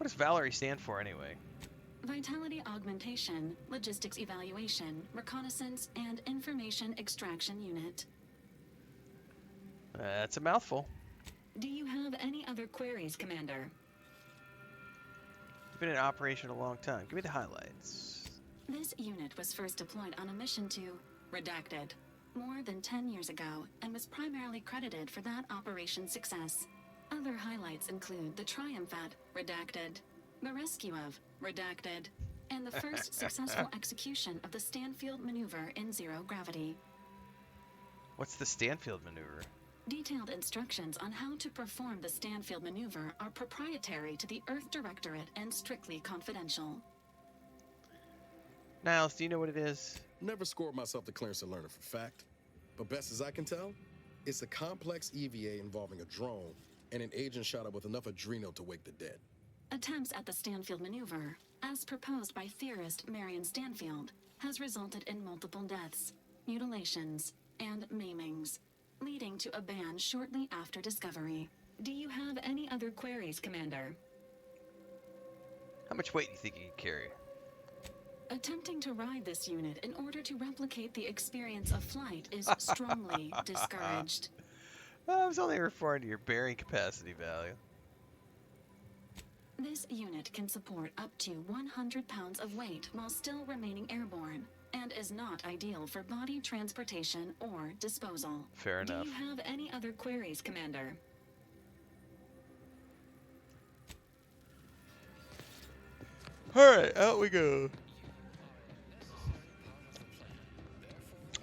What does Valerie stand for anyway? Vitality Augmentation, Logistics Evaluation, Reconnaissance, and Information Extraction Unit. That's a mouthful. Do you have any other queries, Commander? You've been in operation a long time. Give me the highlights. This unit was first deployed on a mission to Redacted more than 10 years ago and was primarily credited for that operation's success. Other highlights include the triumph at Redacted, the rescue of Redacted, and the first successful execution of the Stanfield maneuver in zero gravity. What's the Stanfield maneuver? Detailed instructions on how to perform the Stanfield maneuver are proprietary to the Earth Directorate and strictly confidential. Niles, do you know what it is? Never scored myself the clearance to learn it for fact, but best as I can tell, it's a complex EVA involving a drone and an agent shot up with enough adrenal to wake the dead. Attempts at the Stanfield maneuver, as proposed by theorist Marion Stanfield, has resulted in multiple deaths, mutilations, and maimings, leading to a ban shortly after discovery. Do you have any other queries, Commander? How much weight do you think you can carry? Attempting to ride this unit in order to replicate the experience of flight is strongly discouraged. I was only referring to your bearing capacity value. This unit can support up to 100 pounds of weight while still remaining airborne, and is not ideal for body transportation or disposal. Fair enough. Do you have any other queries, Commander? Alright, out we go.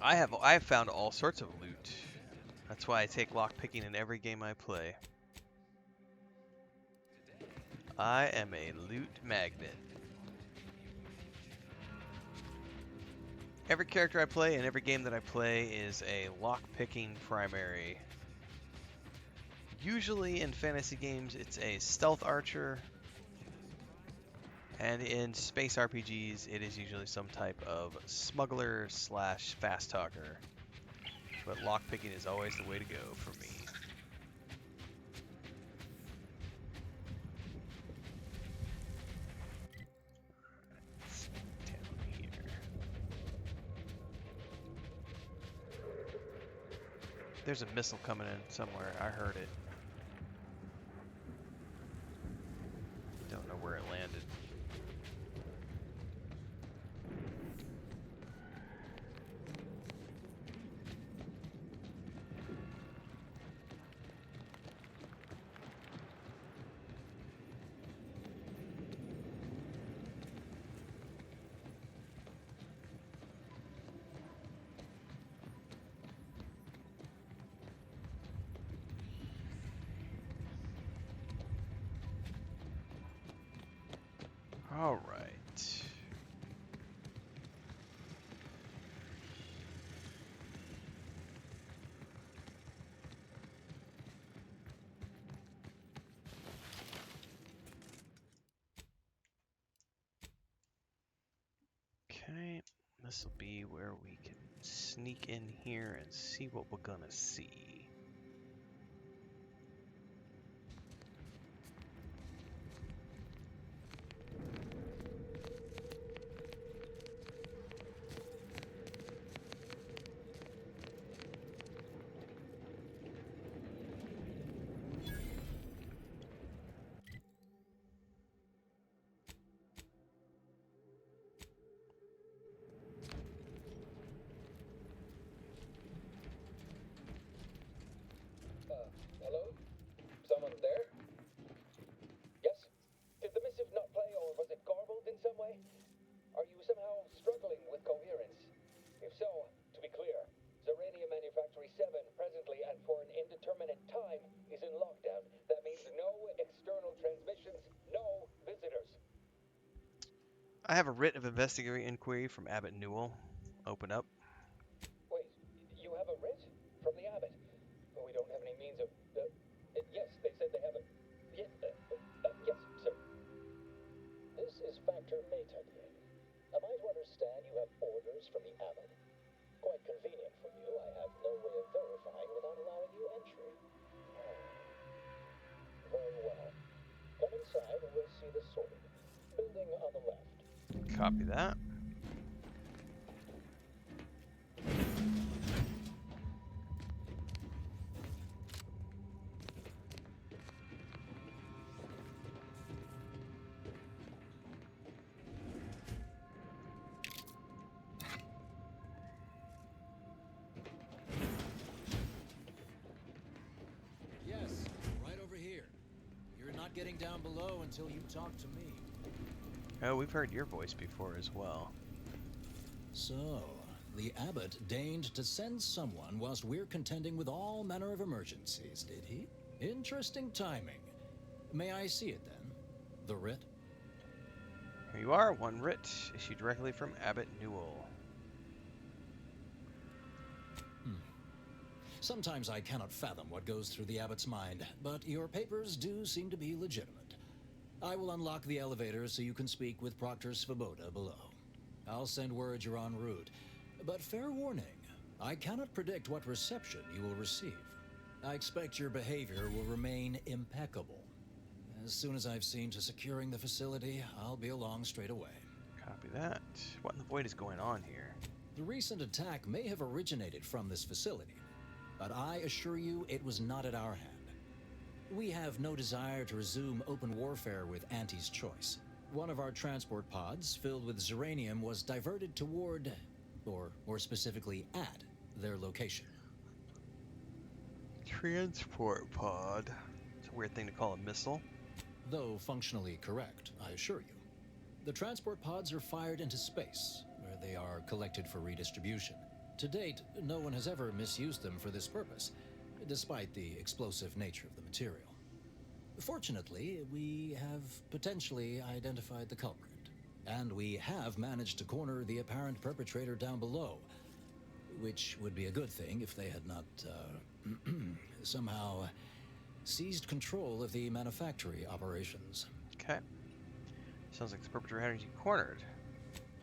I have found all sorts of loot. That's why I take lockpicking in every game I play. I am a loot magnet. Every character I play and every game that I play is a lockpicking primary. Usually in fantasy games it's a stealth archer, and in space RPGs it is usually some type of smuggler slash fast talker. But lockpicking is always the way to go for me. Down here. There's a missile coming in somewhere. I heard it. Don't know where it landed. All right. Okay, this will be where we can sneak in here and see what we're gonna see. Hello? Someone there? Yes? Did the missive not play, or was it garbled in some way? Are you somehow struggling with coherence? If so, to be clear, Zerania Manufactory 7 presently and for an indeterminate time is in lockdown. That means no external transmissions, no visitors. I have a writ of investigative inquiry from Abbott Newell. Open up. Wait, you have a writ? From the abbot? Well, we don't have any means of... yes, they said they have a... yes, sir. This is Factor Maytag. Am I to understand you have orders from the abbot? Quite convenient for you. I have no way of verifying without allowing you entry. Very well. Come inside and we'll see the source. Copy that. Yes, right over here. You're not getting down below until you talk to me. Oh, we've heard your voice before as well. So, the abbot deigned to send someone whilst we're contending with all manner of emergencies, did he? Interesting timing. May I see it then? The writ? Here you are, one writ, issued directly from Abbot Newell. Sometimes I cannot fathom what goes through the abbot's mind, but your papers do seem to be legitimate. I will unlock the elevator so you can speak with Proctor Svoboda below. I'll send word you're en route, but fair warning, I cannot predict what reception you will receive. I expect your behavior will remain impeccable. As soon as I've seen to securing the facility, I'll be along straight away. Copy that. What in the void is going on here? The recent attack may have originated from this facility, but I assure you it was not at our hand. We have no desire to resume open warfare with Auntie's choice. One of our transport pods, filled with Zeranium, was diverted toward, or more specifically at, their location. Transport pod. It's a weird thing to call a missile. Though functionally correct, I assure you. The transport pods are fired into space, where they are collected for redistribution. To date, no one has ever misused them for this purpose, despite the explosive nature of the material. Fortunately, we have potentially identified the culprit, and we have managed to corner the apparent perpetrator down below, which would be a good thing if they had not, somehow seized control of the manufactory operations. Okay. Sounds like the perpetrator had you cornered.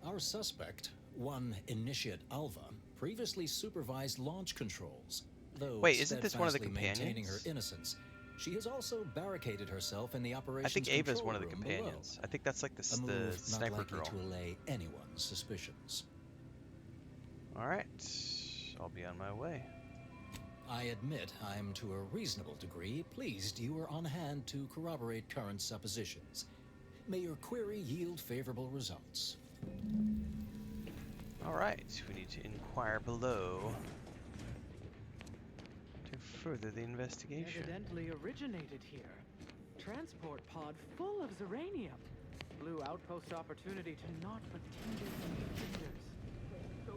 Our suspect, one Initiate Alva, previously supervised launch controls. Though Wait, isn't this one of the steadfastly maintaining her companions? innocence, she has also barricaded herself in the operations I think Ava's control one of the room companions. below. I think that's like the A move not sniper likely girl. to allay anyone's suspicions. Alright. I'll be on my way. I admit I'm to a reasonable degree pleased you are on hand to corroborate current suppositions. May your query yield favorable results. Alright, we need to inquire below to further the investigation. Evidently originated here. Transport pod full of Zeranium. Blue outpost opportunity to naught but tenders and tenders. So,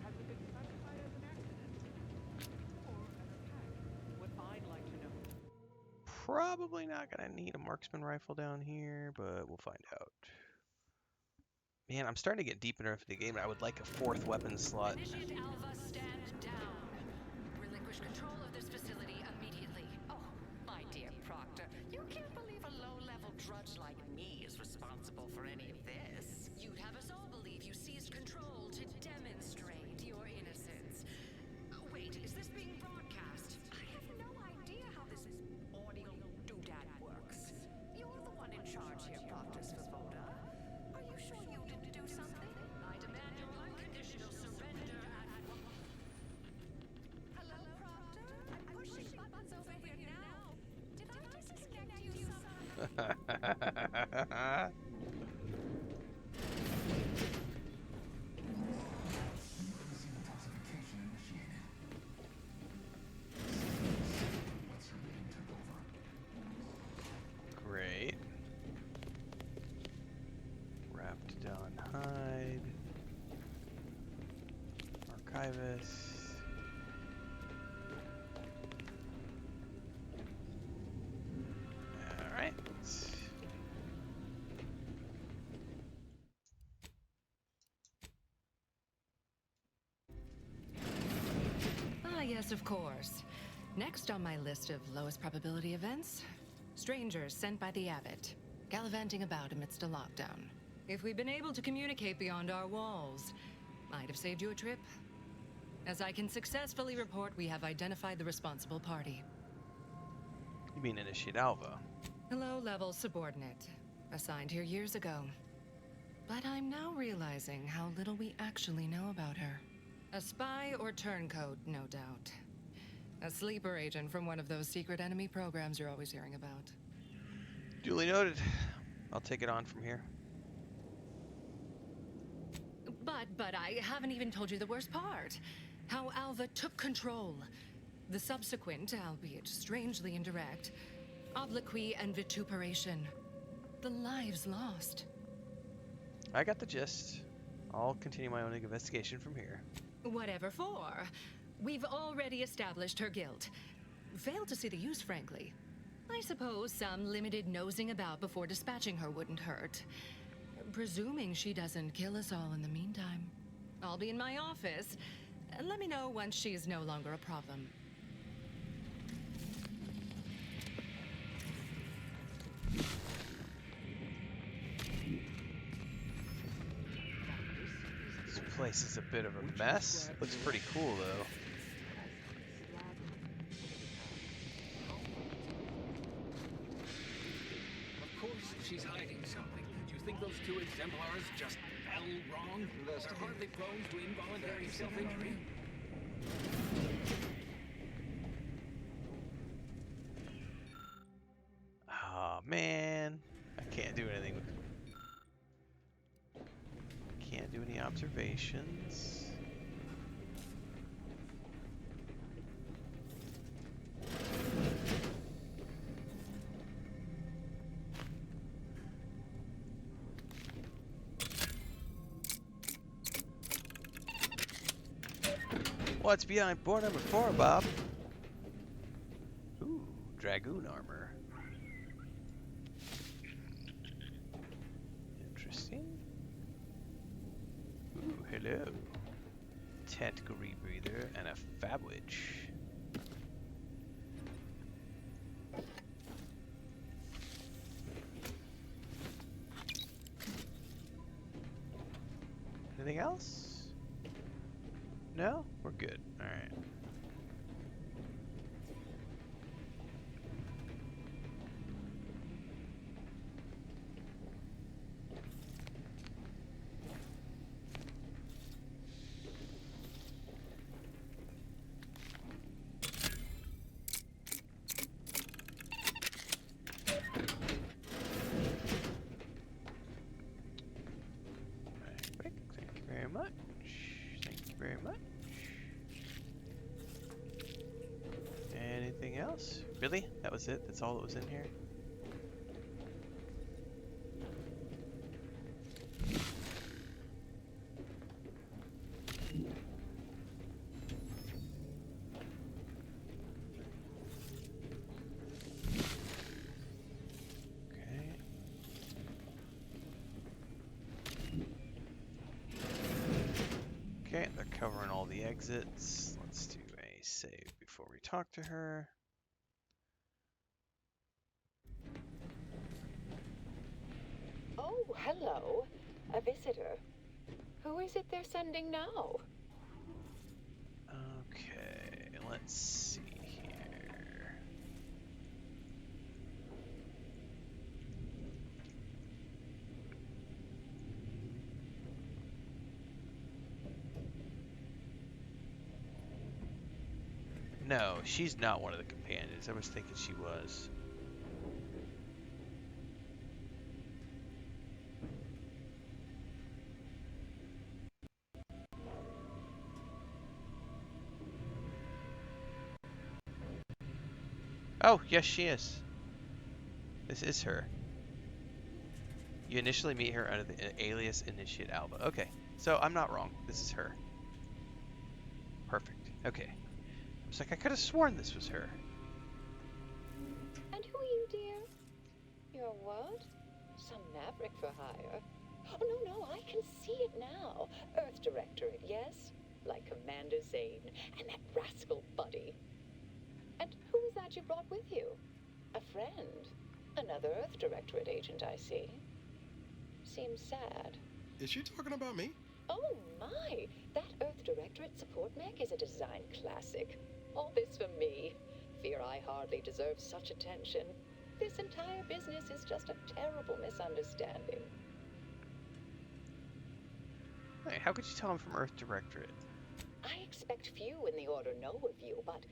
has it been classified as an accident? Or an attack? What I'd like to know. Probably not gonna need a marksman rifle down here, but we'll find out. Man, I'm starting to get deep enough into the game. I would like a fourth weapon slot. Initiate Alpha, stand down. Relinquish control of this facility immediately. Oh, my dear Proctor, you can't believe a low-level drudge like me is responsible for any of this. You'd have us all believe you seized control to demonstrate your innocence. Wait, is this being broadcast? I have no idea how this audio doodad works. You're the one in charge here, Proctor Svoboda. Are you sure you didn't do something? I demand your unconditional surrender at once. Hello, Proctor? I'm pushing buttons over here now. Did I disconnect you somehow? Great. Wrapped down hide. Archivist. Alright. Ah, yes, of course. Next on my list of lowest probability events, strangers sent by the abbot, gallivanting about amidst a lockdown. If we'd been able to communicate beyond our walls, might have saved you a trip. As I can successfully report, we have identified the responsible party. You mean Initiate Alva? A low-level subordinate, assigned here years ago. But I'm now realizing how little we actually know about her. A spy or turncoat, no doubt. A sleeper agent from one of those secret enemy programs you're always hearing about. Duly noted. I'll take it on from here. But I haven't even told you the worst part. How Alva took control. The subsequent, albeit strangely indirect, obloquy and vituperation. The lives lost. I got the gist. I'll continue my own investigation from here. Whatever for. We've already established her guilt. Failed to see the use, frankly. I suppose some limited nosing about before dispatching her wouldn't hurt. Presuming she doesn't kill us all in the meantime. I'll be in my office. Let me know once she's no longer a problem. This place is a bit of a mess. Looks pretty cool though. Of course she's hiding something. Do you think those two exemplars just fell wrong? They're hardly prone to involuntary self-injury. Oh man, I can't do anything. Can't do any observations. What's behind door number 4, Bob? Ooh, dragoon armor. Interesting. Ooh, hello. Tentacle rebreather and a fabwitch. Anything else? No? We're good. Alright. Quick. Thank you very much. Thank you very much. Anything else? Really? That was it? That's all that was in here? Okay. Okay, they're covering all the exits. Let's do a save before we talk to her. Oh, hello. A visitor. Who is it they're sending now? Okay, let's see here. No, she's not one of the companions. I was thinking she was. Oh, yes, she is. This is her. You initially meet her under the alias Initiate Alba. Okay, so I'm not wrong. This is her. Perfect. Okay. It's like I could have sworn this was her. And who are you, dear? You're what? Some maverick for hire? Oh, no, I can see it now. Earth Directorate, yes? Like Commander Zane and that rascal Buddy. And who is that you brought with you? A friend? Another Earth Directorate agent, I see. Seems sad. Is she talking about me? Oh, my! That Earth Directorate support mech is a design classic. All this for me. Fear I hardly deserve such attention. This entire business is just a terrible misunderstanding. Hey, how could you tell I'm from Earth Directorate? I expect few in the Order know of you, but,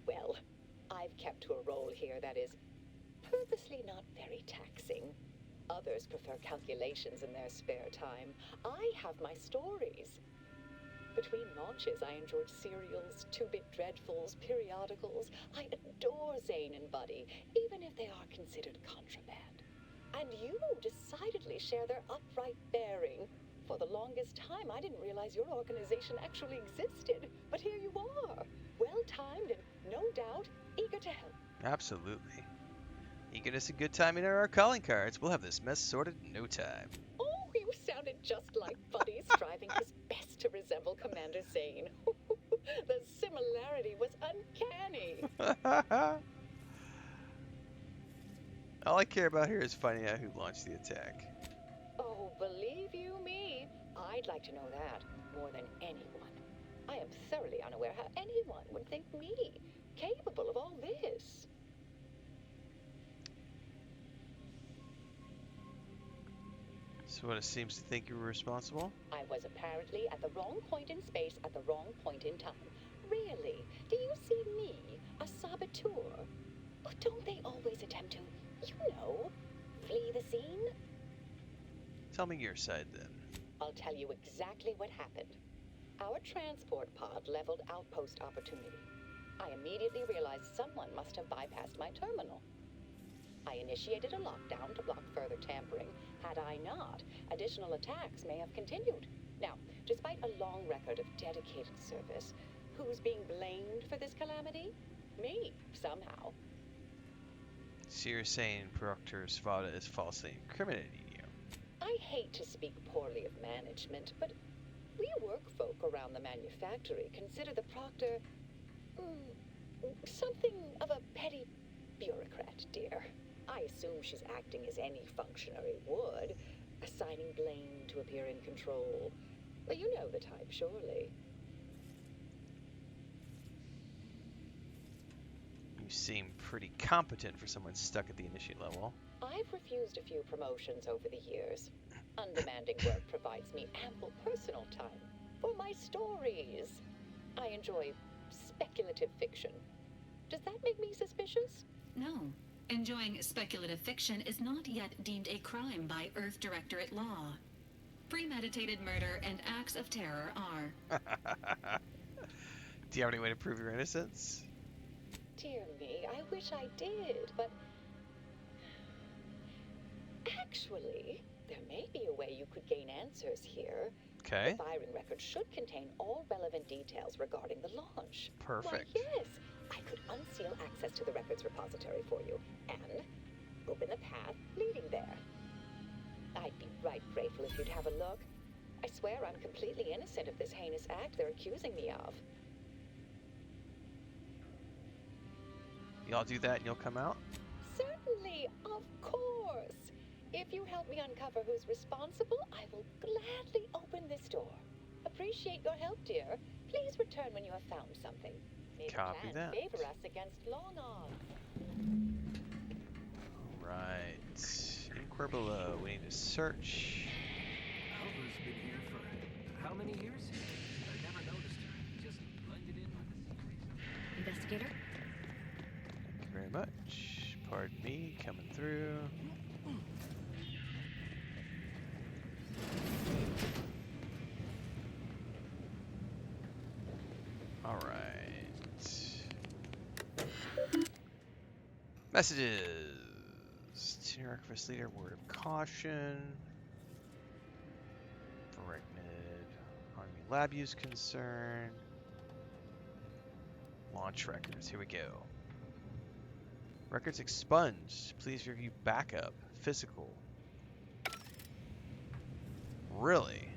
well, I've kept to a role here that is purposely not very taxing. Others prefer calculations in their spare time. I have my stories. Between launches, I enjoyed serials, two-bit dreadfuls, periodicals. I adore Zane and Buddy, even if they are considered contraband. And you decidedly share their upright bearing. For the longest time, I didn't realize your organization actually existed. But here you are, well-timed and, no doubt, eager to help. Absolutely. Eagerness and good timing are our calling cards. We'll have this mess sorted in no time. Oh, you sounded just like Buddy, striving his best to resemble Commander Zane. The similarity was uncanny. All I care about here is finding out who launched the attack. Oh, believe you me, I'd like to know that more than anyone. I am thoroughly unaware how anyone would think me capable of all this. So what, it seems to think you were responsible? I was apparently at the wrong point in space at the wrong point in time. Really? Do you see me, a saboteur? Oh, don't they always attempt to, flee the scene? Tell me your side then. I'll tell you exactly what happened. Our transport pod leveled outpost opportunity. I immediately realized someone must have bypassed my terminal. I initiated a lockdown to block further tampering. Had I not, additional attacks may have continued. Now, despite a long record of dedicated service, who's being blamed for this calamity? Me, somehow. So you're saying Proctor Svada is falsely incriminating you? I hate to speak poorly of management, but we workfolk around the manufactory consider the Proctor something of a petty bureaucrat, dear. I assume she's acting as any functionary would, assigning blame to appear in control. Well, you know the type, surely. You seem pretty competent for someone stuck at the initiate level. I've refused a few promotions over the years. Undemanding work provides me ample personal time for my stories. I enjoy speculative fiction. Does that make me suspicious? No. Enjoying speculative fiction is not yet deemed a crime by Earth Directorate law. Premeditated murder and acts of terror are. Do you have any way to prove your innocence? Dear me, I wish I did, but actually, there may be a way you could gain answers here. Okay. The firing record should contain all relevant details regarding the launch. Perfect. Why, yes, I could unseal access to the records repository for you and open the path leading there. I'd be right grateful if you'd have a look. I swear I'm completely innocent of this heinous act they're accusing me of. Y'all do that and you'll come out? Certainly, of course. If you help me uncover who's responsible, I will gladly open this door. Appreciate your help, dear. Please return when you have found something. May the Copy plan that. favor us against long odds. Right. Inquire below. We need to search. Alva's been here for how many years? I never noticed her. Just blended in with the series. Investigator? Thank you very much. Pardon me, coming through. Alright. Messages. Senior Archivist Leader, word of caution. Arachnid. Army lab use concern. Launch records. Here we go. Records expunged. Please review backup. Physical. Really?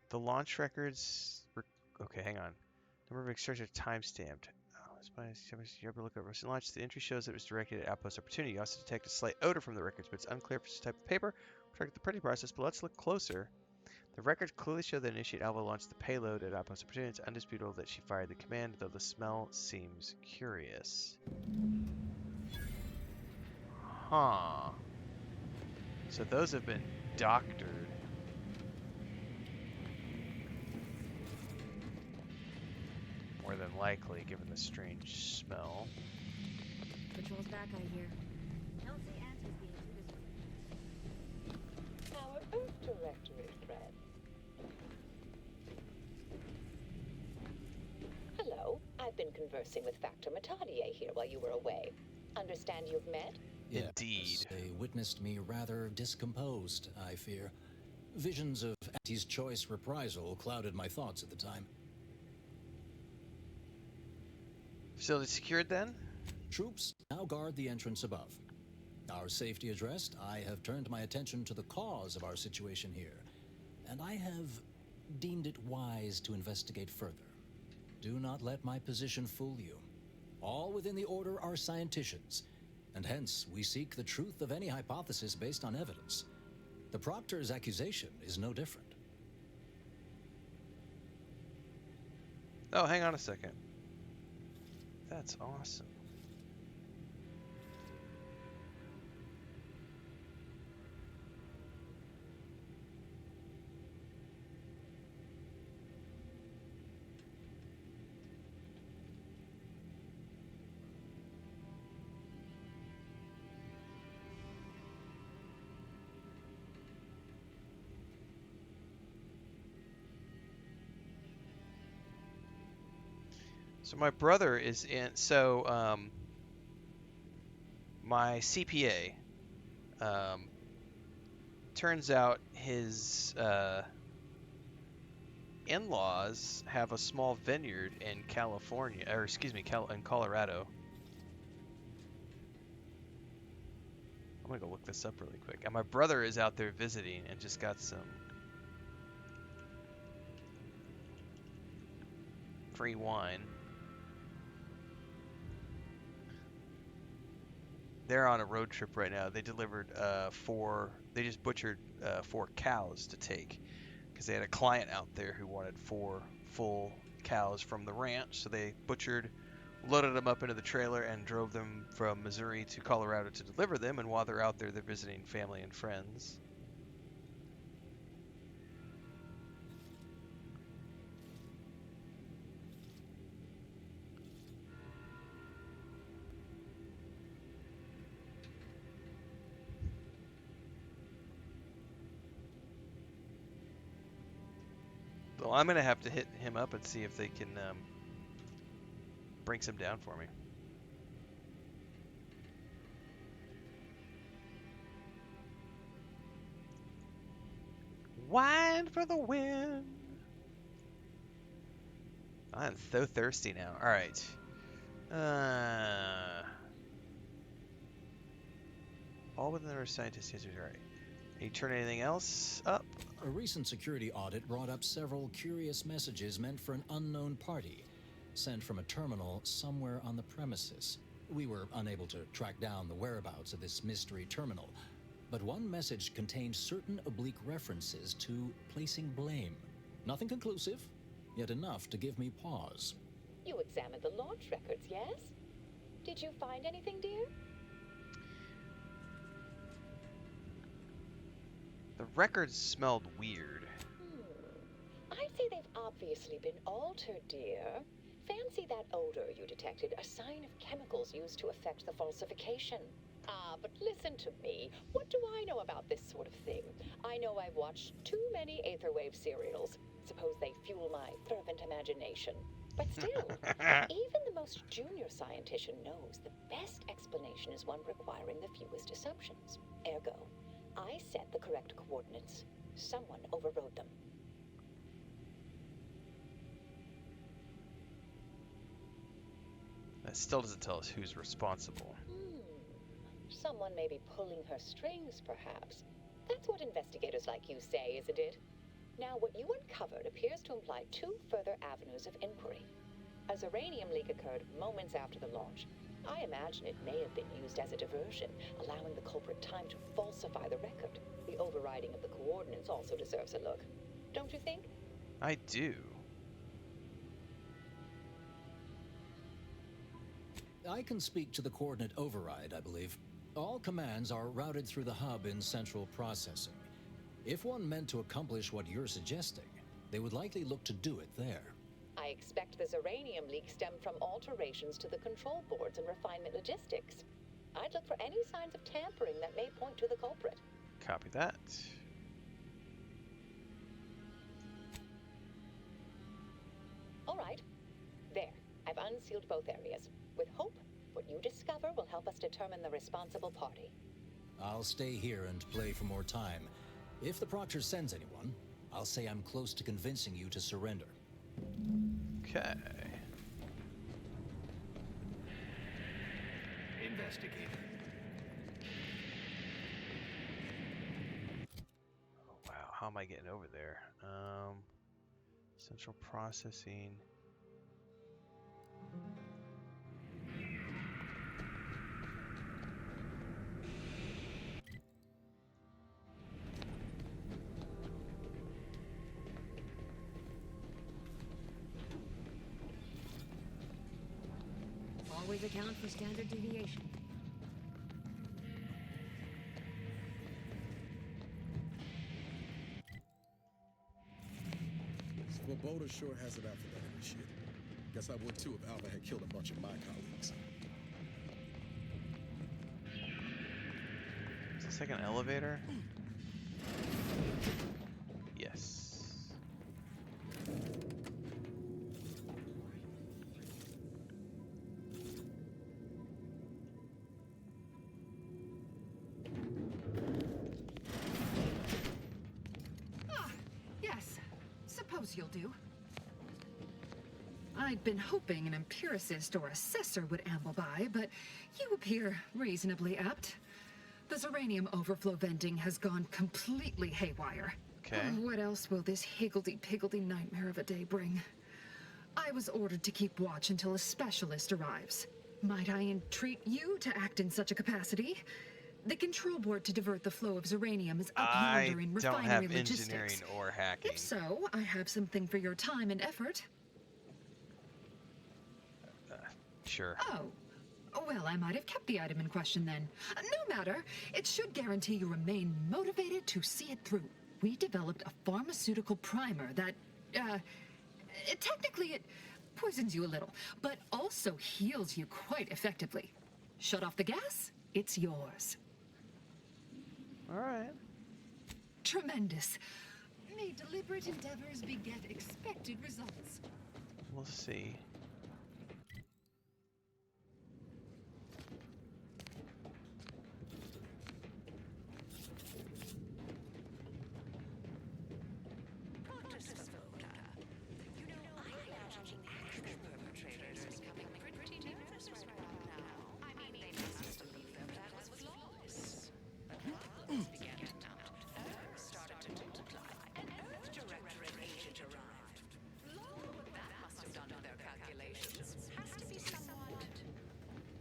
The launch records. Okay, hang on. Number of extractions are time-stamped. You ever look at recent launch? The entry shows that it was directed at outpost opportunity. You also detect a slight odor from the records, but it's unclear if it's a type of paper or the printing process. But let's look closer. The records clearly show that Initiate Alva launched the payload at outpost opportunity. It's undisputable that she fired the command, though the smell seems curious. Huh. So those have been doctored. More than likely, given the strange smell. Patrol's back, I hear. Don't see answers being too disruptive. Our Earth Directory friend. Hello. I've been conversing with Factor Matadier here while you were away. Understand you've met? Yes, Indeed. they witnessed me rather discomposed, I fear. Visions of Auntie's choice reprisal clouded my thoughts at the time. Facility secured then? Troops now guard the entrance above. Our safety addressed, I have turned my attention to the cause of our situation here, and I have deemed it wise to investigate further. Do not let my position fool you. All within the Order are scienticians, and hence we seek the truth of any hypothesis based on evidence. The Proctor's accusation is no different. Oh, hang on a second. That's awesome. So my brother is in. So my CPA. Turns out his in-laws have a small vineyard in California, or excuse me, in Colorado. I'm gonna go look this up really quick. And my brother is out there visiting and just got some free wine. They're on a road trip right now. They delivered they just butchered 4 cows to take because they had a client out there who wanted 4 full cows from the ranch. So they butchered, loaded them up into the trailer, and drove them from Missouri to Colorado to deliver them. And while they're out there, they're visiting family and friends. Well, I'm gonna have to hit him up and see if they can bring some down for me. Wine for the win. I'm so thirsty now. All right. All within our scientists' history. All right. You turn anything else up? A recent security audit brought up several curious messages meant for an unknown party, sent from a terminal somewhere on the premises. We were unable to track down the whereabouts of this mystery terminal, but one message contained certain oblique references to placing blame. Nothing conclusive, yet enough to give me pause. You examined the launch records, yes? Did you find anything, dear? The records smelled weird. I'd say they've obviously been altered, dear. Fancy that odor you detected, a sign of chemicals used to affect the falsification. But listen to me. What do I know about this sort of thing? I know I've watched too many Aetherwave serials. Suppose they fuel my fervent imagination. But still, even the most junior scientician knows the best explanation is one requiring the fewest assumptions. Ergo, I set the correct coordinates. Someone overrode them. That still doesn't tell us who's responsible. Someone may be pulling her strings, perhaps. That's what investigators like you say, isn't it? Now, what you uncovered appears to imply 2 further avenues of inquiry. A uranium leak occurred moments after the launch. I imagine it may have been used as a diversion, allowing the culprit time to falsify the record. The overriding of the coordinates also deserves a look. Don't you think? I do. I can speak to the coordinate override, I believe. All commands are routed through the hub in central processing. If one meant to accomplish what you're suggesting, they would likely look to do it there. I expect the Zeranium leak stemmed from alterations to the control boards and refinement logistics. I'd look for any signs of tampering that may point to the culprit. Copy that. All right. There. I've unsealed both areas. With hope, what you discover will help us determine the responsible party. I'll stay here and play for more time. If the Proctor sends anyone, I'll say I'm close to convincing you to surrender. Okay. Investigate. Oh, wow, how am I getting over there? Central processing. Always account for standard deviation. Swoboda sure has it out for that other shit. Guess I would too if Alva had killed a bunch of my colleagues. Is this like an elevator? Yes. Yes, suppose you'll do. I'd been hoping an empiricist or assessor would amble by, but you appear reasonably apt. The Zeranium overflow venting has gone completely haywire. Okay. What else will this higgledy-piggledy nightmare of a day bring? I was ordered to keep watch until a specialist arrives. Might I entreat you to act in such a capacity? The control board to divert the flow of Zeranium is up I yonder in don't refinery have engineering logistics. or hacking. If so, I have something for your time and effort. Sure. Oh. Well, I might have kept the item in question then. No matter. It should guarantee you remain motivated to see it through. We developed a pharmaceutical primer that, technically it poisons you a little, but also heals you quite effectively. Shut off the gas, it's yours. All right. Tremendous. May deliberate endeavors beget expected results. We'll see. Dr. Svoboda, you know, I imagine the actual perpetrators becoming pretty nervous right about now. I mean, they must believe their plan was flawless. But problems began to mount. Errors started to multiply. An Earth Directorate agent arrived. What that must have done to their calculations has to be somewhat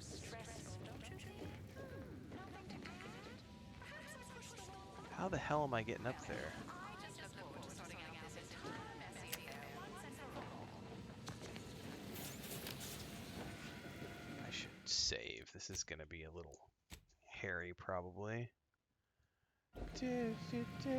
stressful, don't you think? Nothing to add? Perhaps I pushed the wall. How the hell am I getting up there? I just look forward to sorting out this entire messy affair once and for all. I should save. This is gonna be a little hairy, probably. Do, do, do.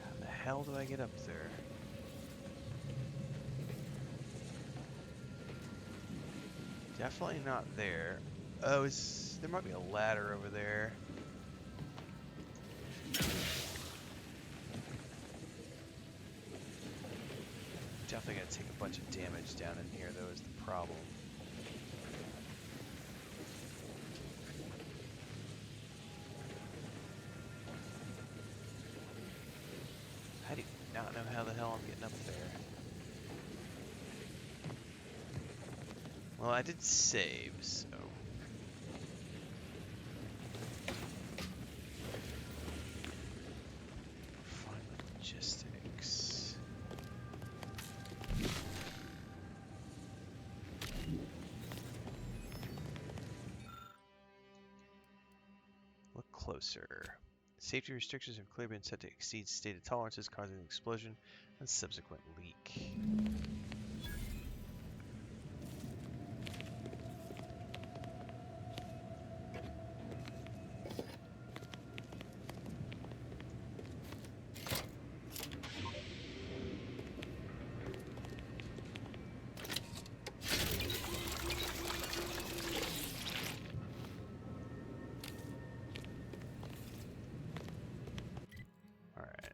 How the hell do I get up there? Definitely not there. Oh, there might be a ladder over there. Definitely gonna take a bunch of damage down in here, though, is the problem. I do not know how the hell I'm getting up there. Well, I did save, so... Refinement logistics. closer. Safety restrictions have clearly been set to exceed stated tolerances, causing an explosion and subsequent leak. Alright.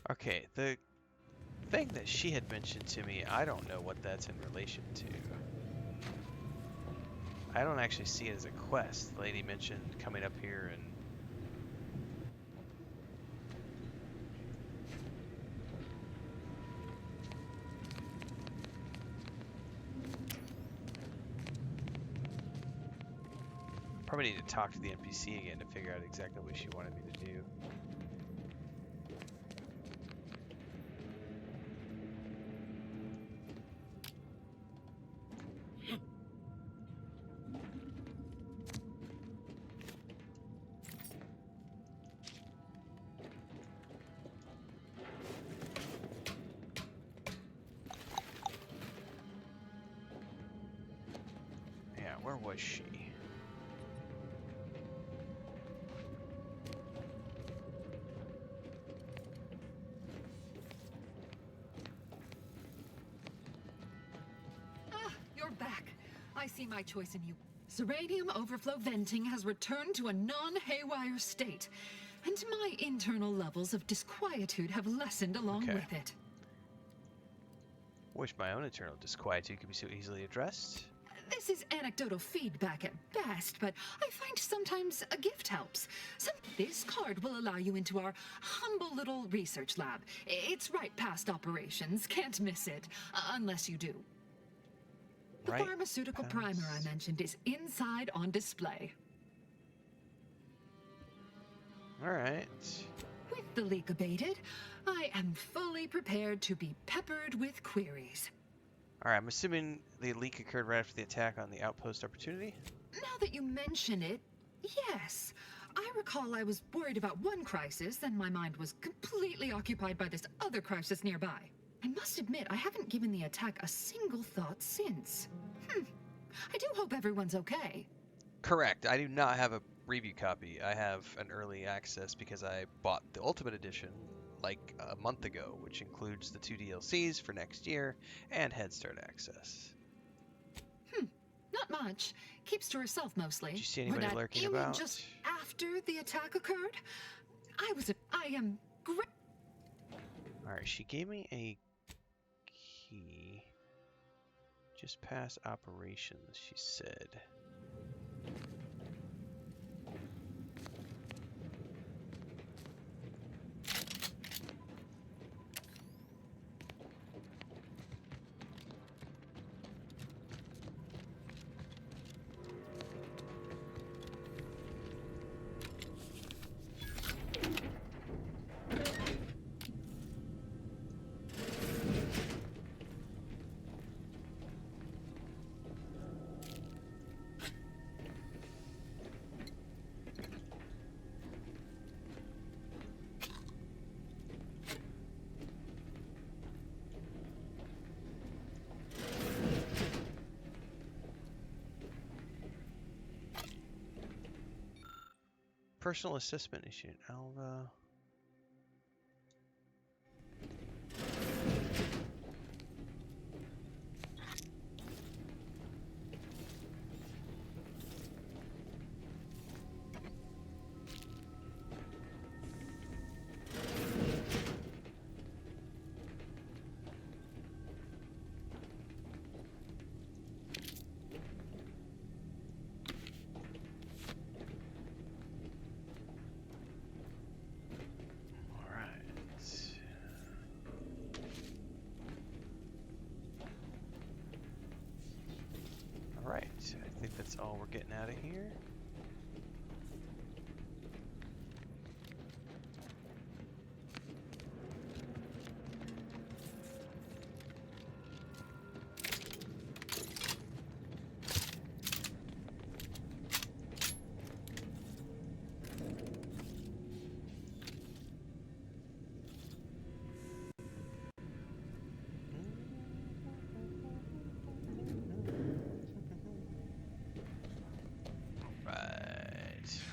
Okay, the thing that she had mentioned to me, I don't know what that's in relation to. I don't actually see it as a quest. The lady mentioned coming up here and probably need to talk to the NPC again to figure out exactly what she wanted me to do. Yeah, where was she? Ah, you're back. I see my choice in you. Serranium overflow venting has returned to a non-haywire state, and my internal levels of disquietude have lessened along Okay. with it. Wish my own internal disquietude could be so easily addressed. This is anecdotal feedback at best, but I find sometimes a gift helps. This card will allow you into our humble little research lab. It's right past operations, can't miss it, unless you do. The Right pharmaceutical past. primer I mentioned is inside on display. Alright. With the leak abated, I am fully prepared to be peppered with queries. Alright, I'm assuming the leak occurred right after the attack on the outpost opportunity? Now that you mention it, yes. I recall I was worried about one crisis, then my mind was completely occupied by this other crisis nearby. I must admit, I haven't given the attack a single thought since. I do hope everyone's okay. Correct. I do not have a review copy. I have an early access because I bought the Ultimate Edition like a month ago, which includes the 2 DLCs for next year and Head Start access. Not much. Keeps to herself mostly. Did you see anybody lurking you mean about? just after the attack occurred? I am great. Alright, she gave me a key. Just past operations, she said. Personal assessment issued. Alva. think that's all we're getting out of here.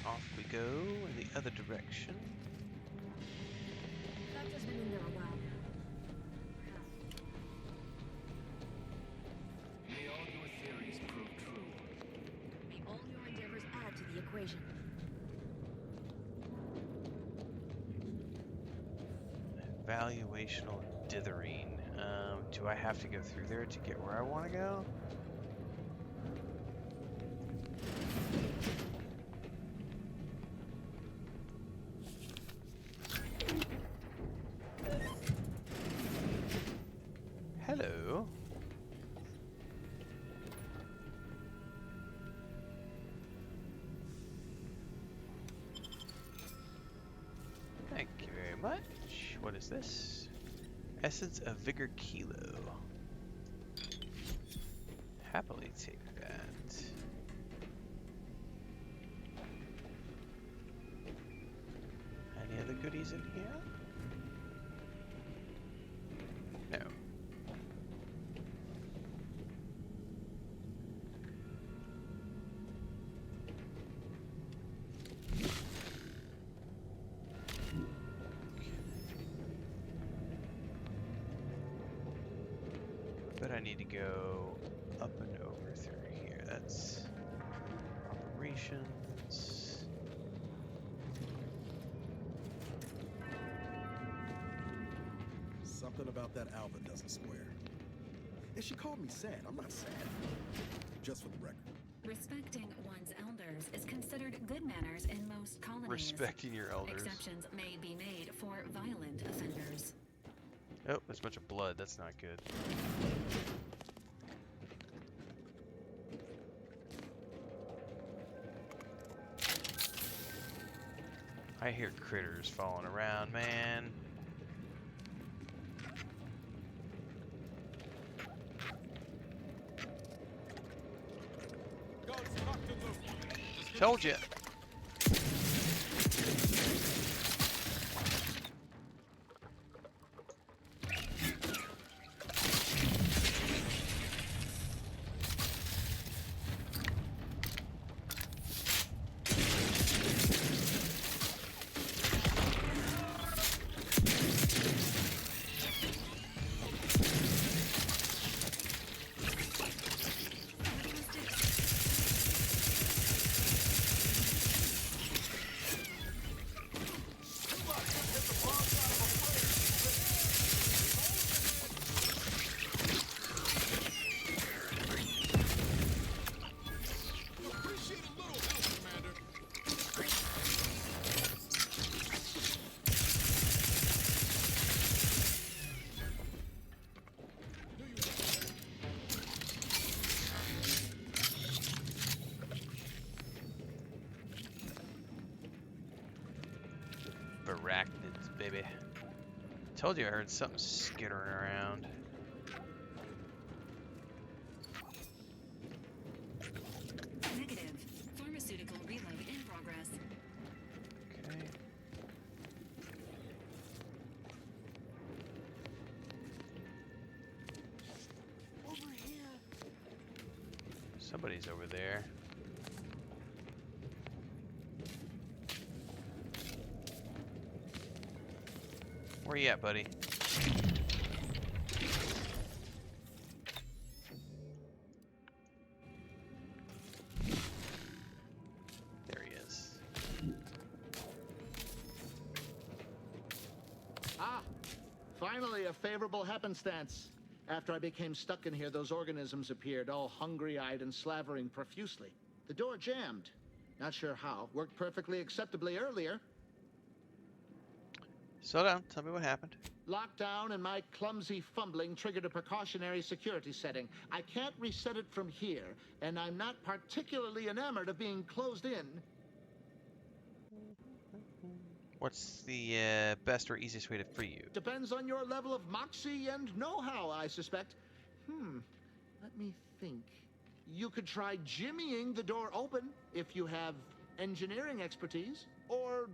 Off we go in the other direction. Doctor's been in there a while now. May all your theories prove true. May all your endeavors add to the equation. Evaluational dithering. Do I have to go through there to get where I want to go? Hello. Thank you very much. What is this? Essence of Vigor Kilo. Happily take that. Any other goodies in here? No. But I need to go up and over through here. That's operations. Something about that Alva doesn't square. And she called me sad. I'm not sad. Just for the record. Respecting one's elders is considered good manners in most colonies. Respecting your elders. Exceptions may be made for violent offenders. Oh, there's a bunch of blood. That's not good. I hear critters falling around, man. Told you. Arachnids, baby. Told you I heard something skittering around. Negative. Pharmaceutical reload in progress. Okay. Over here. Somebody's over there. Where you at, buddy? There he is. Ah, finally a favorable happenstance. After I became stuck in here, those organisms appeared, all hungry-eyed and slavering profusely. The door jammed. Not sure how. Worked perfectly acceptably earlier. Slow down. Tell me what happened. Lockdown and my clumsy fumbling triggered a precautionary security setting. I can't reset it from here, and I'm not particularly enamored of being closed in. What's the best or easiest way to free you? Depends on your level of moxie and know-how, I suspect. Let me think. You could try jimmying the door open if you have engineering expertise. Or,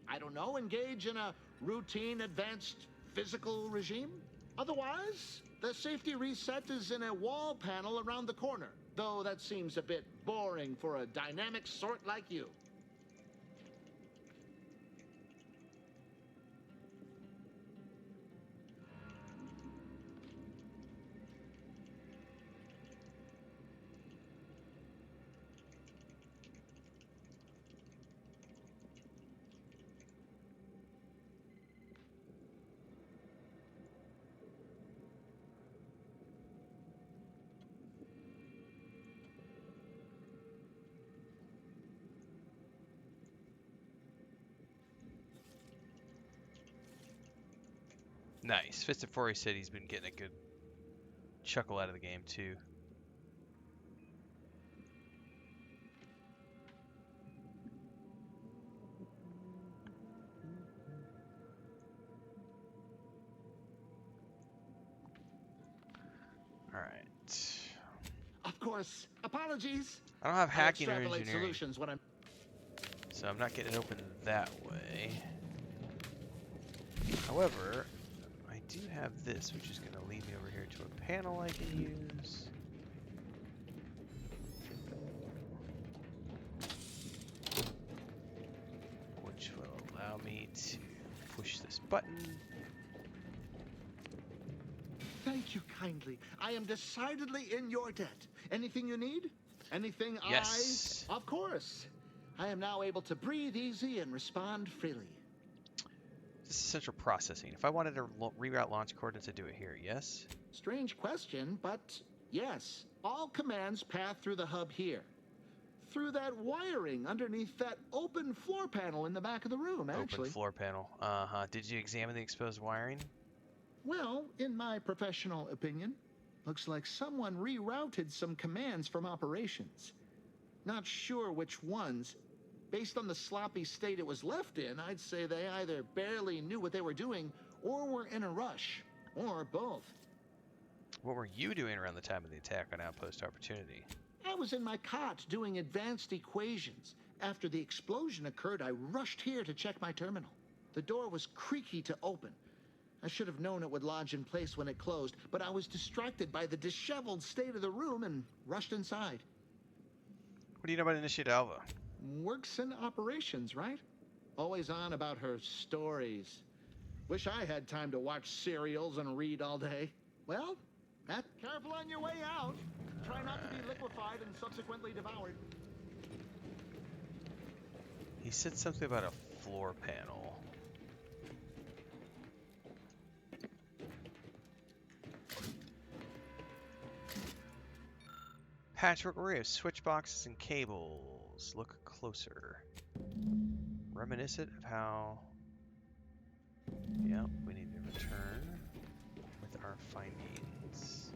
I don't know, engage in a routine advanced physical regime. Otherwise, the safety reset is in a wall panel around the corner. Though that seems a bit boring for a dynamic sort like you. Nice. Fist of Fury said he's been getting a good chuckle out of the game too. Alright. Of course. Apologies. I don't have hacking or extrapolate engineering, solutions when I'm... so I'm not getting it open that way. However, I do have this, which is going to lead me over here to a panel I can use. Which will allow me to push this button. Thank you kindly. I am decidedly in your debt. Anything you need? Anything Yes. Of course. I am now able to breathe easy and respond freely. This is central processing. If I wanted to reroute launch coordinates, I'd do it here, yes? Strange question, but yes. All commands pass through the hub here. Through that wiring underneath that open floor panel in the back of the room, actually. Open floor panel. Uh-huh. Did you examine the exposed wiring? Well, in my professional opinion, looks like someone rerouted some commands from operations. Not sure which ones. Based on the sloppy state it was left in, I'd say they either barely knew what they were doing or were in a rush, or both. What were you doing around the time of the attack on Outpost Opportunity? I was in my cot doing advanced equations. After the explosion occurred, I rushed here to check my terminal. The door was creaky to open. I should have known it would lodge in place when it closed, but I was distracted by the disheveled state of the room and rushed inside. What do you know about Initiate Alva? Works in operations, right? Always on about her stories. Wish I had time to watch serials and read all day. Well, careful on your way out. Try not to be liquefied and subsequently devoured. He said something about a floor panel. Patchwork array of switch boxes and cables. Look closer. Reminiscent of how... Yep, we need to return with our findings.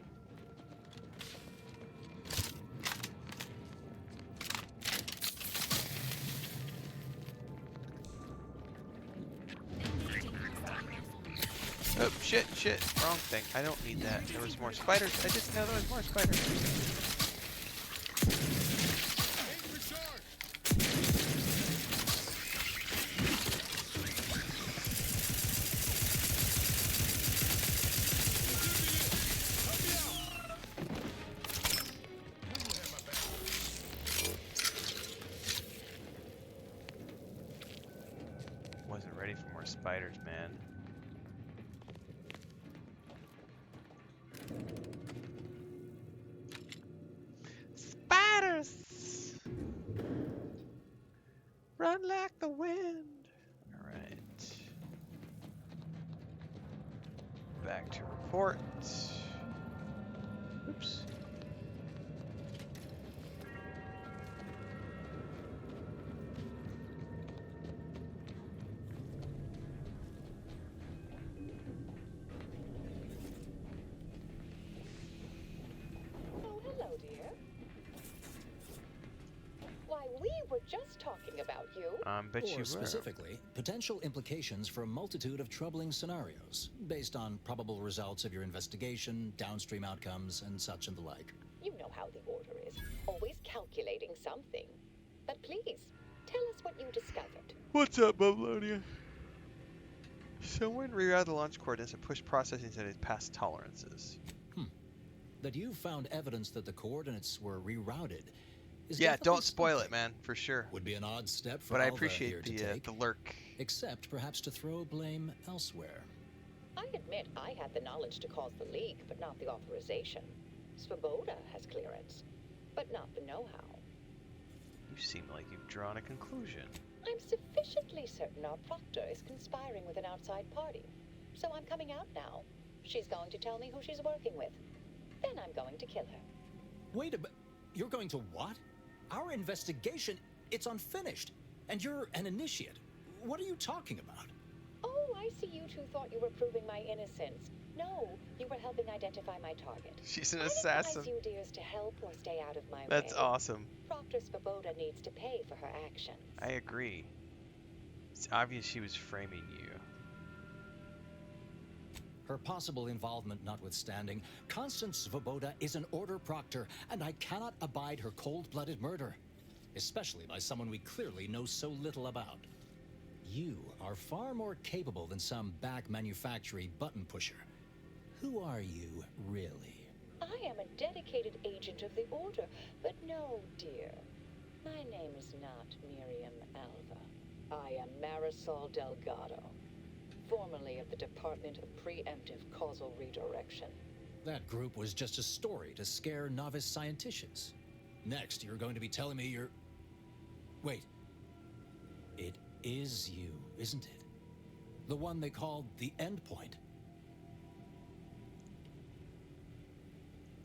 Oh, shit, wrong thing. I don't need that. There was more spiders. I didn't know there was more spiders. Wasn't ready for more spiders, man. Spiders! Run like the wind. Alright. Back to report. Oops. just talking about you. Bet you Or were. specifically, potential implications for a multitude of troubling scenarios, based on probable results of your investigation, downstream outcomes, and such and the like. You know how the Order is. Always calculating something. But please, tell us what you discovered. What's up, Bablonia? Someone rerouted the launch coordinates and pushed processing settings past tolerances. That you found evidence that the coordinates were rerouted is Yeah, definitely don't spoil it, something. man, for sure. Would be an odd step for But I Alva here appreciate to take, the lurk. except perhaps to throw blame elsewhere. I admit I had the knowledge to cause the leak, but not the authorization. Svoboda has clearance, but not the know-how. You seem like you've drawn a conclusion. I'm sufficiently certain our proctor is conspiring with an outside party. So I'm coming out now. She's going to tell me who she's working with. Then I'm going to kill her. Wait a minute. You're going to what? Our investigation, it's unfinished. And you're an initiate. What are you talking about? Oh, I see you two thought you were proving my innocence. No, you were helping identify my target. She's an I assassin. advise you dears to help or stay out of my way. That's awesome. Proctor Svoboda needs to pay for her actions. I agree. It's obvious she was framing you. Her possible involvement notwithstanding, Constance Svoboda is an Order Proctor, and I cannot abide her cold-blooded murder. Especially by someone we clearly know so little about. You are far more capable than some back manufactory button pusher. Who are you, really? I am a dedicated agent of the Order, but no, dear. My name is not Miriam Alva. I am Marisol Delgado, formerly of the Department of Preemptive Causal Redirection. That group was just a story to scare novice scienticians. Next, you're going to be telling me you're... Wait. It is you, isn't it? The one they called the Endpoint.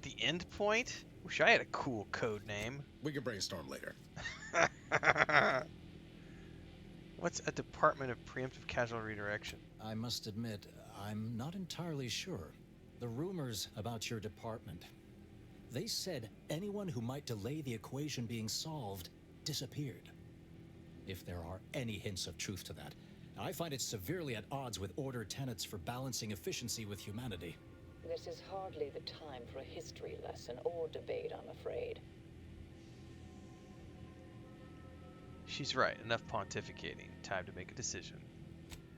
The Endpoint? Wish I had a cool code name. We can brainstorm later. What's a Department of Preemptive Casual Redirection? I must admit, I'm not entirely sure. The rumors about your department. They said anyone who might delay the equation being solved disappeared. If there are any hints of truth to that, I find it severely at odds with Order tenets for balancing efficiency with humanity. This is hardly the time for a history lesson or debate, I'm afraid. She's right. Enough pontificating. Time to make a decision.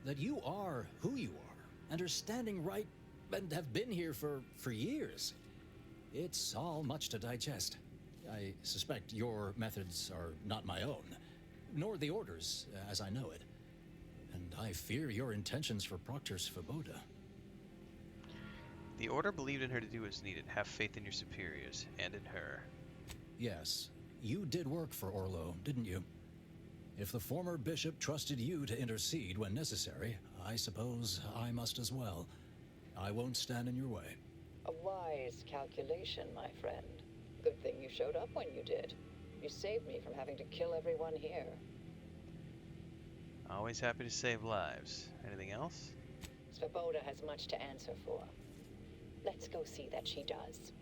That you are who you are, and are standing right, and have been here for years. It's all much to digest. I suspect your methods are not my own, nor the Order's, as I know it. And I fear your intentions for Proctor Svoboda. The Order believed in her to do what's needed. Have faith in your superiors, and in her. Yes, you did work for Orlo, didn't you? If the former bishop trusted you to intercede when necessary, I suppose I must as well. I won't stand in your way. A wise calculation, my friend. Good thing you showed up when you did. You saved me from having to kill everyone here. Always happy to save lives. Anything else? Svoboda has much to answer for. Let's go see that she does.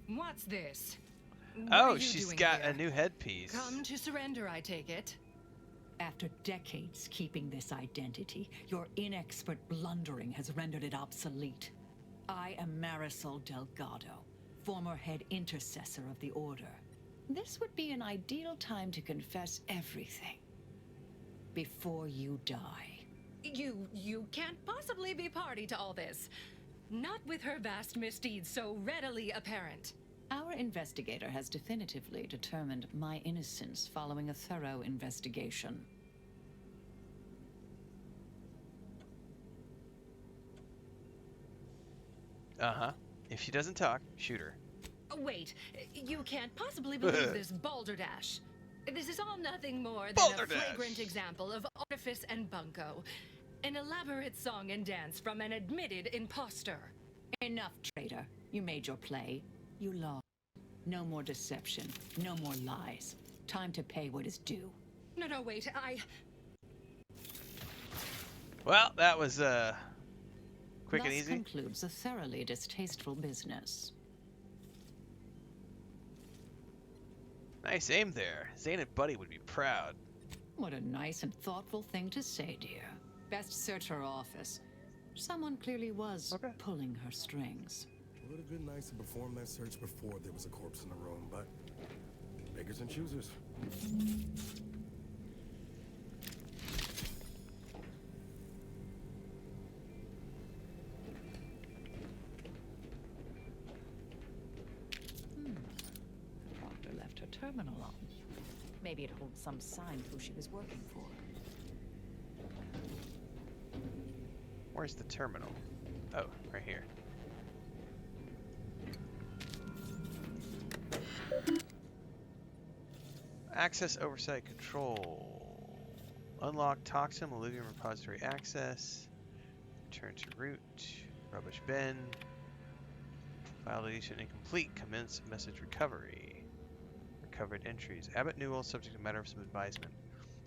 What's this? What Oh, are you she's doing got here? a new headpiece. Come to surrender, I take it. After decades keeping this identity, your inexpert blundering has rendered it obsolete. I am Marisol Delgado, former head intercessor of the Order. This would be an ideal time to confess everything. Before you die. You can't possibly be party to all this. Not with her vast misdeeds so readily apparent. Our investigator has definitively determined my innocence following a thorough investigation. Uh-huh. If she doesn't talk, shoot her. Wait, you can't possibly believe this balderdash. This is all nothing more than Balderdash. a flagrant example of artifice and bunco. An elaborate song and dance from an admitted imposter. Enough, traitor. You made your play. You lost. No more deception. No more lies. Time to pay what is due. No, wait, Well, that was, quick and Thus easy. concludes a thoroughly distasteful business. Nice aim there. Zane and Buddy would be proud. What a nice and thoughtful thing to say, dear. Best search her office. Someone clearly was pulling her strings. It would have been nice to perform that search before there was a corpse in the room, but beggars and choosers. Proctor left her terminal on. Maybe it holds some sign of who she was working for. Where's the terminal? Oh, right here. Access Oversight Control. Unlock Toxin Millennium Repository access. Return to route. Rubbish bin. File deletion incomplete. Commence message recovery. Recovered entries. Abbott Newell, subject to matter of some advisement.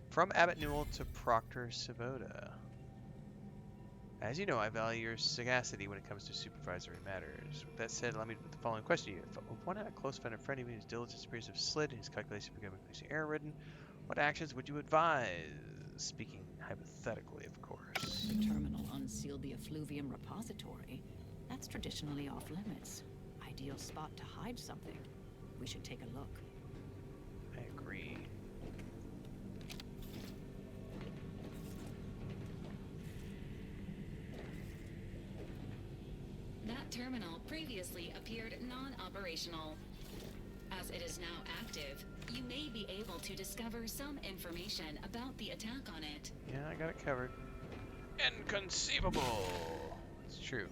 From Abbott Newell to Proctor Savoda. As you know, I value your sagacity when it comes to supervisory matters. With that said, allow me to put the following question to you. If one had a close friend and friend even whose diligence appears to have slid and his calculations become increasingly error-ridden, what actions would you advise? Speaking hypothetically, of course. The terminal unsealed the effluvium repository. That's traditionally off limits. Ideal spot to hide something. We should take a look. I agree. That terminal previously appeared non-operational. As it is now active, you may be able to discover some information about the attack on it. Yeah, I got it covered. Inconceivable! It's true.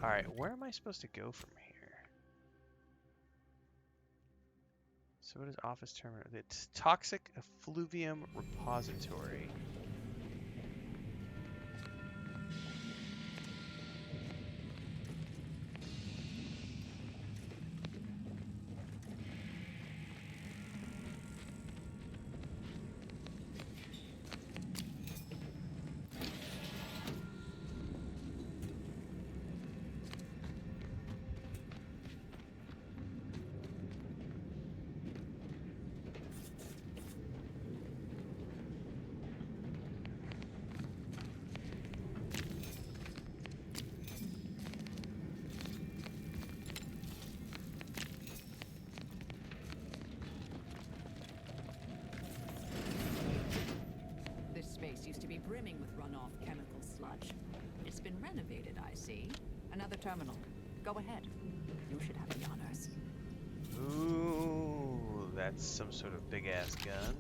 Alright, where am I supposed to go from here? So what is office terminal? It's Toxic Effluvium Repository. Brimming with runoff chemical sludge. It's been renovated, I see. Another terminal. Go ahead. You should have the honors. Ooh, that's some sort of big-ass gun.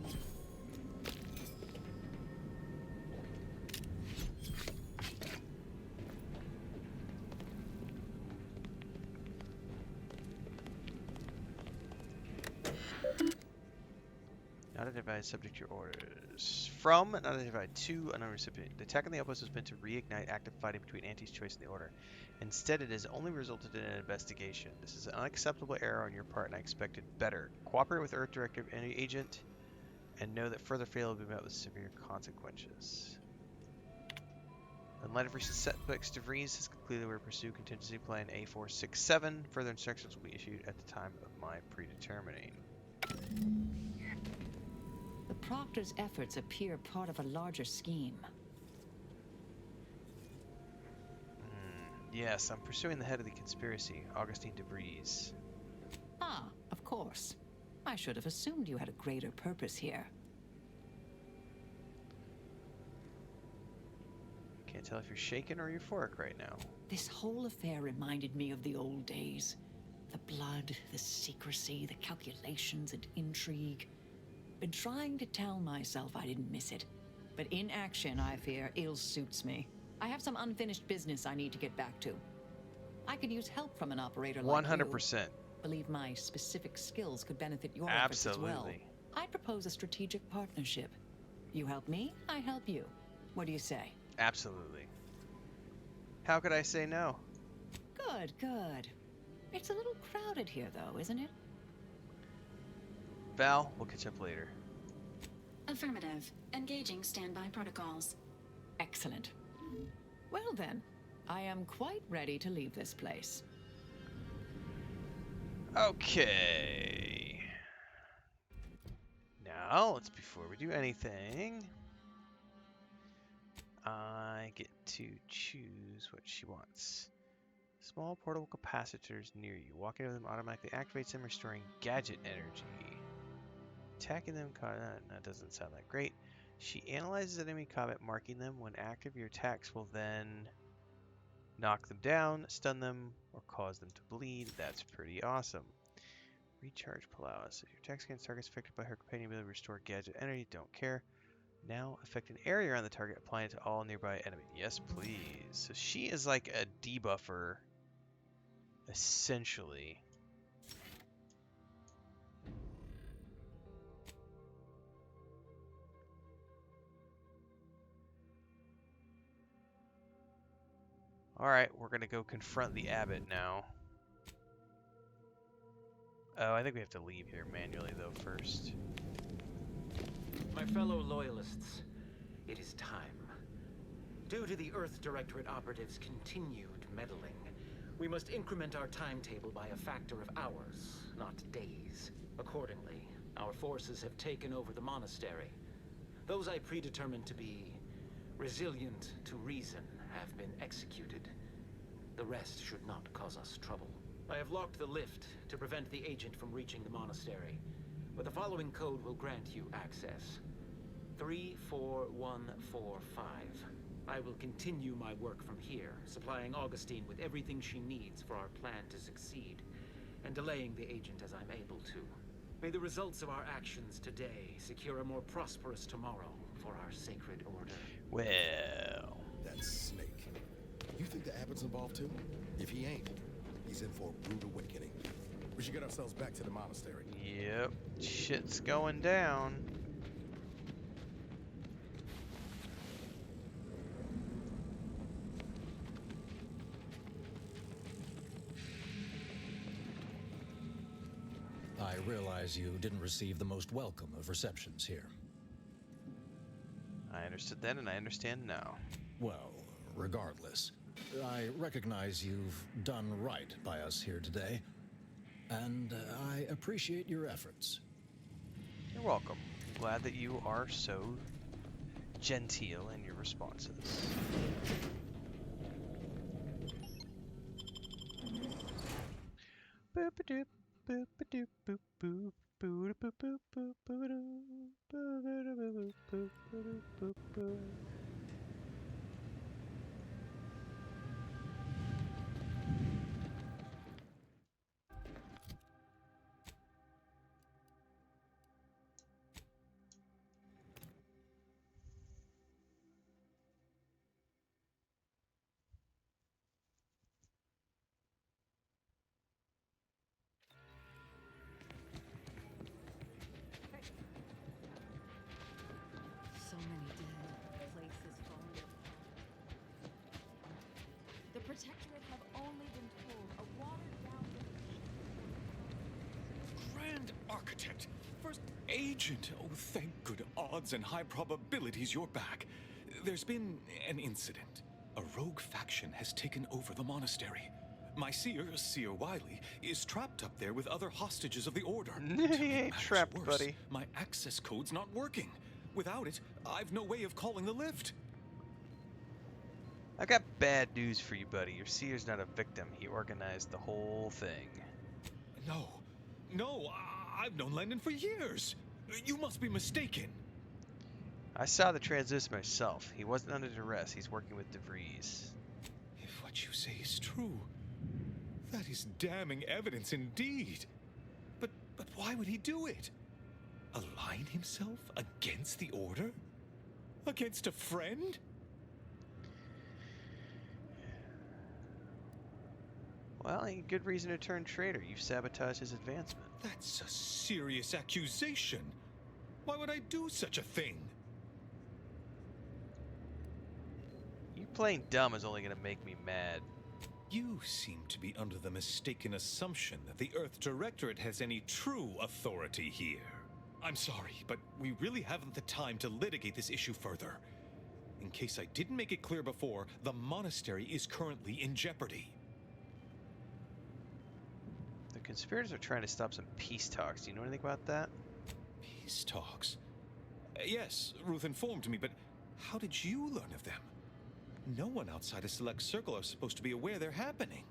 Not identified, subject to your orders. From, not identified, to unknown recipient. The attack on the outpost was meant to reignite active fighting between Anti's choice and the order. Instead, it has only resulted in an investigation. This is an unacceptable error on your part, and I expected better. Cooperate with Earth Directive Agent, and know that further failure will be met with severe consequences. In light of recent setbacks, DeVries has concluded we will pursue contingency plan A467. Further instructions will be issued at the time of my predetermining. The Proctor's efforts appear part of a larger scheme. Yes, I'm pursuing the head of the conspiracy, Augustine DeVries. Ah, of course. I should have assumed you had a greater purpose here. Can't tell if you're shaken or euphoric right now. This whole affair reminded me of the old days. The blood, the secrecy, the calculations and intrigue. Been trying to tell myself I didn't miss it. But in action, I fear, ill suits me. I have some unfinished business I need to get back to. I could use help from an operator like 100%. you. Believe my specific skills could benefit your efforts as well. I'd propose a strategic partnership. You help me, I help you. What do you say? Absolutely. How could I say no? Good, good. It's a little crowded here, though, isn't it? Val, we'll catch up later. Affirmative. Engaging standby protocols. Excellent. Well then, I am quite ready to leave this place. Okay. Well, it's before we do anything. I get to choose what she wants. Small portable capacitors near you. Walking over them automatically activates them, restoring gadget energy. Attacking them, that doesn't sound that great. She analyzes enemy combat, marking them. When active, your attacks will then knock them down, stun them, or cause them to bleed. That's pretty awesome. Recharge Palaus. If your attacks against targets affected by her companion ability, restore gadget energy. Don't care. Now affect an area around the target, applying it to all nearby enemies. Yes, please. So she is like a debuffer, essentially. Alright, we're gonna go confront the abbot now. Oh, I think we have to leave here manually, though, first. My fellow loyalists, it is time. Due to the Earth Directorate operatives' continued meddling, we must increment our timetable by a factor of hours, not days. Accordingly, our forces have taken over the monastery. Those I predetermined to be resilient to reason have been executed. The rest should not cause us trouble. I have locked the lift to prevent the agent from reaching the monastery, but the following code will grant you access. 34145. I will continue my work from here, supplying Augustine with everything she needs for our plan to succeed, and delaying the agent as I'm able to. May the results of our actions today secure a more prosperous tomorrow for our sacred order. Well... That snake. You think the abbot's involved too? If he ain't, he's in for a rude awakening. We should get ourselves back to the monastery. Yep. Shit's going down. I realize you didn't receive the most welcome of receptions here. I understood then, and I understand now. Well, regardless, I recognize you've done right by us here today, and I appreciate your efforts. You're welcome. Glad that you are so genteel in your responses. Boop-a-doop, boop-a-doop, boop, boop, boop-a-boop, boop, boop, boop-a-doo, boop-a-doo, boop, boop-a-doo, boop, boop. So many dead, places falling apart. The Protectorate have only been told a watered-down... Grand Architect! First Agent! Oh, thank good odds and high probabilities you're back. There's been an incident. A rogue faction has taken over the monastery. My seer Wiley, is trapped up there with other hostages of the Order. He ain't trapped, worse, buddy. my access code's not working. Without it, I've no way of calling the lift. I got bad news for you, buddy. Your seer's not a victim. He organized the whole thing. No, I've known Landon for years. You must be mistaken. I saw the transducer myself. He wasn't under duress. He's working with DeVries. If what you say is true, that is damning evidence indeed. But why would he do it? Align himself against the Order? Against a friend? Well, ain't good reason to turn traitor. You've sabotaged his advancement. That's a serious accusation. Why would I do such a thing? You playing dumb is only gonna make me mad. You seem to be under the mistaken assumption that the Earth Directorate has any true authority here. I'm sorry, but we really haven't the time to litigate this issue further. In case I didn't make it clear before, the monastery is currently in jeopardy. The conspirators are trying to stop some peace talks. Do you know anything about that? Peace talks. Yes, Ruth informed me, but how did you learn of them? No one outside a select circle are supposed to be aware they're happening.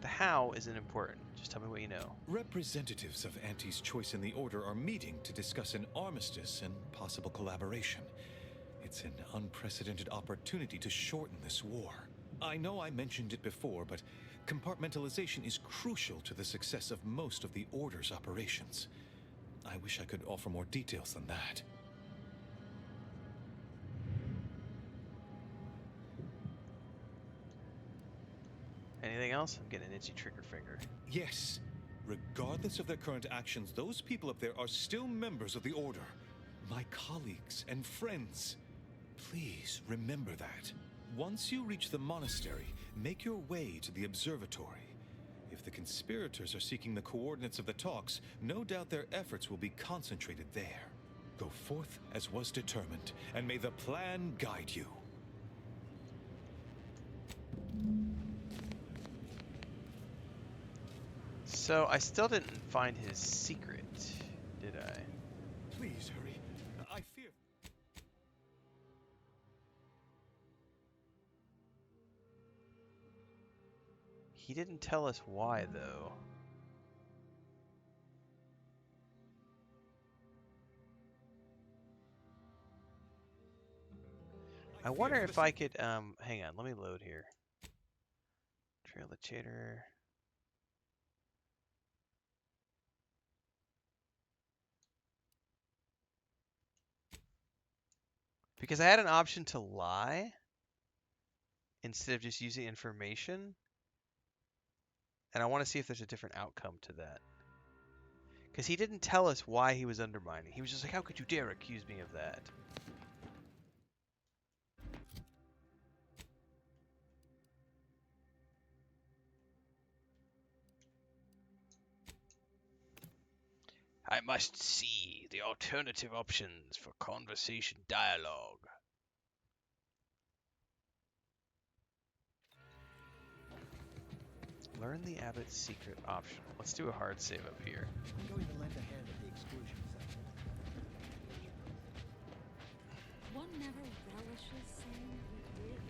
The how isn't important. Just tell me what you know. Representatives of Auntie's Choice in the Order are meeting to discuss an armistice and possible collaboration. It's an unprecedented opportunity to shorten this war. I know I mentioned it before, but compartmentalization is crucial to the success of most of the Order's operations. I wish I could offer more details than that. Anything else? I'm getting an itchy trigger finger. Yes. Regardless of their current actions, those people up there are still members of the Order. My colleagues and friends. Please remember that. Once you reach the monastery, make your way to the observatory. If the conspirators are seeking the coordinates of the talks, no doubt their efforts will be concentrated there. Go forth as was determined, and may the plan guide you. So I still didn't find his secret, did I? Please hurry. I fear... He didn't tell us why, though. I wonder if I could, hang on, let me load here. Trail the Chater. Because I had an option to lie instead of just using information. And I want to see if there's a different outcome to that. Because he didn't tell us why he was undermining. He was just like, how could you dare accuse me of that? I must see the alternative options for conversation dialogue. Learn the Abbot's secret optional. Let's do a hard save up here. I'm going to lend a hand at the exclusion section. One never relishes saying we did.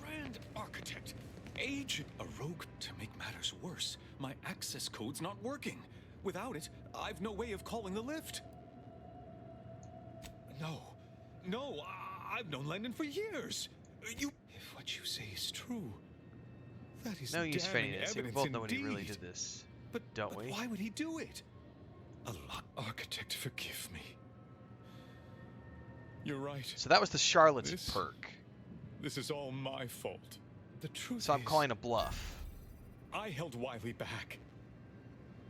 Grand Architect! Agent, a rogue. To make matters worse, my access code's not working. Without it, I've no way of calling the lift. No, I've known Landon for years. If what you say is true, that is no use feigning damning this. We evidence both know when he indeed. really did this, But don't we? Why would he do it? Architect, forgive me. You're right. So that was the Charlotte's perk. This is all my fault. The truth So I'm is, calling a bluff. I held Wiley back.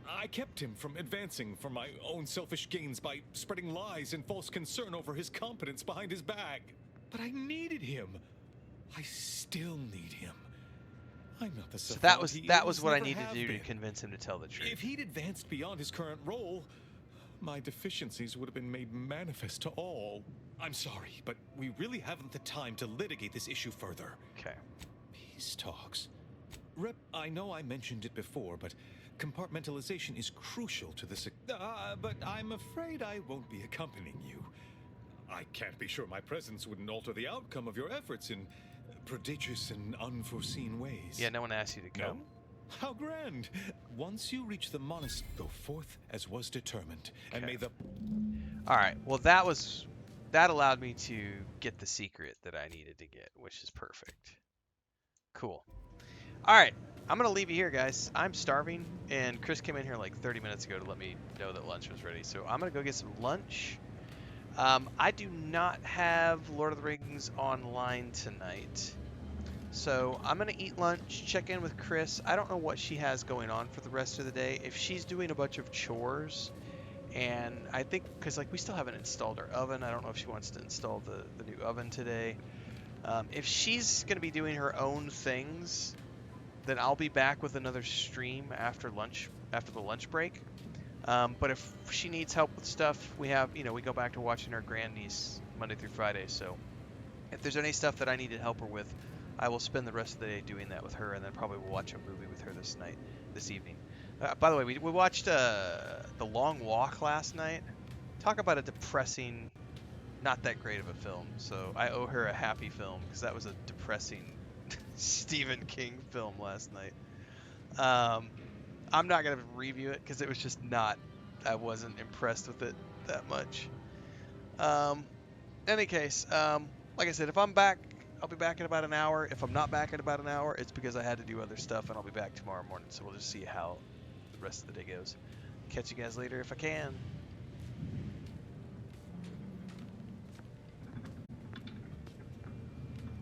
I kept him from advancing for my own selfish gains by spreading lies and false concern over his competence behind his back. But I needed him. I still need him. I'm not the So savant that was is, what I never needed have to do been. to convince him to tell the truth. If he'd advanced beyond his current role, my deficiencies would have been made manifest to all. I'm sorry, but we really haven't the time to litigate this issue further. Okay. Peace talks. I know I mentioned it before, but compartmentalization is crucial to the but I'm afraid I won't be accompanying you. I can't be sure my presence wouldn't alter the outcome of your efforts in prodigious and unforeseen ways. Yeah, no one asked you to come. No? How grand! Once you reach the monastery, go forth as was determined, and may the... Alright, well that allowed me to get the secret that I needed to get, which is perfect. Cool. Alright, I'm going to leave you here, guys. I'm starving, and Chris came in here like 30 minutes ago to let me know that lunch was ready, so I'm going to go get some lunch. I do not have Lord of the Rings online tonight. So I'm going to eat lunch, check in with Chris. I don't know what she has going on for the rest of the day. If she's doing a bunch of chores, and I think, because like we still haven't installed our oven. I don't know if she wants to install the new oven today. If she's going to be doing her own things, then I'll be back with another stream after lunch, after the lunch break. But if she needs help with stuff, we have, we go back to watching our grandniece Monday through Friday. So if there's any stuff that I need to help her with, I will spend the rest of the day doing that with her, and then probably we'll watch a movie with her this evening. By the way, we watched The Long Walk last night. Talk about a depressing, not that great of a film. So I owe her a happy film because that was a depressing Stephen King film last night. I'm not gonna review it because it was just not. I wasn't impressed with it that much. Any case, like I said, if I'm back, I'll be back in about an hour. If I'm not back in about an hour, it's because I had to do other stuff, and I'll be back tomorrow morning. So we'll just see how the rest of the day goes. Catch you guys later if I can.